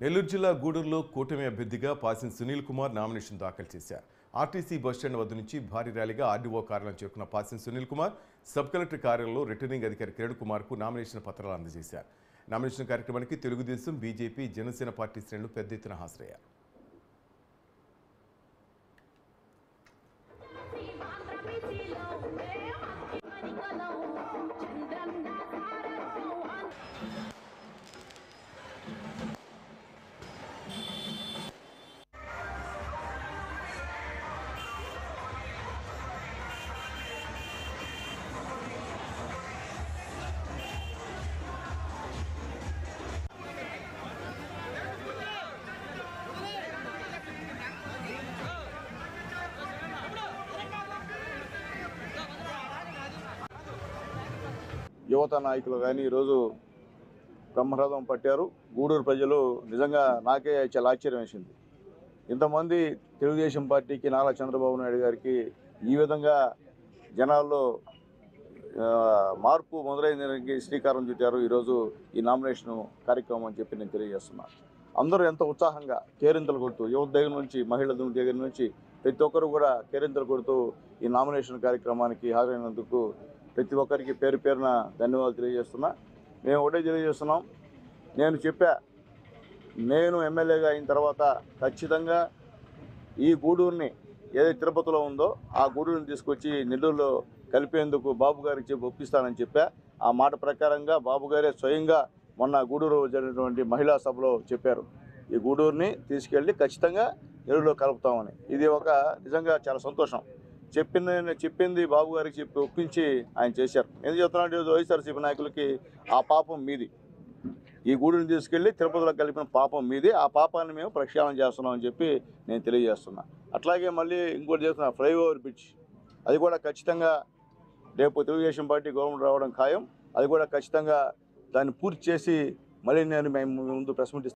నెల్లూరు జిల్లా గూడూరులో కూటమి అభ్యర్థిగా పాసిన్ సునీల్ కుమార్ నామినేషన్ దాఖలు చేశారు. ఆర్టీసీ బస్టాండ్ వద్ద నుంచి భారీ ర్యాలీగా ఆర్డీఓ కార్యాలయం చేరుకున్న పాసిన్ సునీల్ కుమార్ సబ్ కలెక్టర్ కార్యాలయంలో రిటర్నింగ్ అధికారి కిరణ్ కుమార్కు నామినేషన్ పత్రాలు అందజేశారు. నామినేషన్ కార్యక్రమానికి తెలుగుదేశం, బీజేపీ, జనసేన పార్టీ శ్రేణులు పెద్ద ఎత్తున హాజరయ్యారు. యువత నాయకులు కానీ ఈరోజు బ్రహ్మరథం పట్టారు. గూడూరు ప్రజలు నిజంగా నాకే చాలా ఆశ్చర్యం వేసింది. ఇంతమంది తెలుగుదేశం పార్టీకి, నారా చంద్రబాబు నాయుడు గారికి ఈ విధంగా జనాల్లో మార్పు మొదలైనదానికి శ్రీకారం చుట్టారు ఈరోజు ఈ నామినేషన్ కార్యక్రమం అని చెప్పి నేను తెలియజేస్తున్నాను. అందరూ ఎంత ఉత్సాహంగా కేరింతలు కొడుతూ, యువత దగ్గర నుంచి మహిళల దగ్గర నుంచి ప్రతి ఒక్కరు కూడా కేరింతలు కొడుతూ ఈ నామినేషన్ కార్యక్రమానికి హాజరైనందుకు ప్రతి ఒక్కరికి పేరు పేరున ధన్యవాదాలు తెలియజేస్తున్నా. మేము ఒకటే తెలియజేస్తున్నాం, నేను ఎమ్మెల్యేగా అయిన తర్వాత ఖచ్చితంగా ఈ గూడూరుని ఏదైతే తిరుపతిలో ఉందో ఆ గూడూరుని తీసుకొచ్చి నెల్లూరులో కలిపేందుకు బాబు గారికి చెప్పి ఒప్పిస్తానని చెప్పా. ఆ మాట ప్రకారంగా బాబు గారే స్వయంగా మొన్న గూడూరు జరిగినటువంటి మహిళా సభలో చెప్పారు, ఈ గూడూరుని తీసుకెళ్ళి ఖచ్చితంగా నెల్లూరులో కలుపుతామని. ఇది ఒక నిజంగా చాలా సంతోషం. చెప్పింది బాబు గారికి చెప్పి ఒప్పించి ఆయన చేశారు. ఎందుకు చెప్తున్నాడు, వైఎస్ఆర్సీపీ నాయకులకి ఆ పాపం మీది, ఈ గూడుని తీసుకెళ్ళి తిరుపతిలో కలిపిన పాపం మీది, ఆ పాపాన్ని మేము ప్రక్షాళన చేస్తున్నామని చెప్పి నేను తెలియజేస్తున్నా. అట్లాగే మళ్ళీ ఇంకోటి చేస్తున్నా, ఫ్లైఓవర్ బ్రిడ్జ్, అది కూడా ఖచ్చితంగా రేపు తెలుగుదేశం పార్టీ గవర్నమెంట్ రావడం ఖాయం. అది కూడా ఖచ్చితంగా దాన్ని పూర్తి చేసి మళ్ళీ నేను మేము ముందు ప్రెస్ మీట్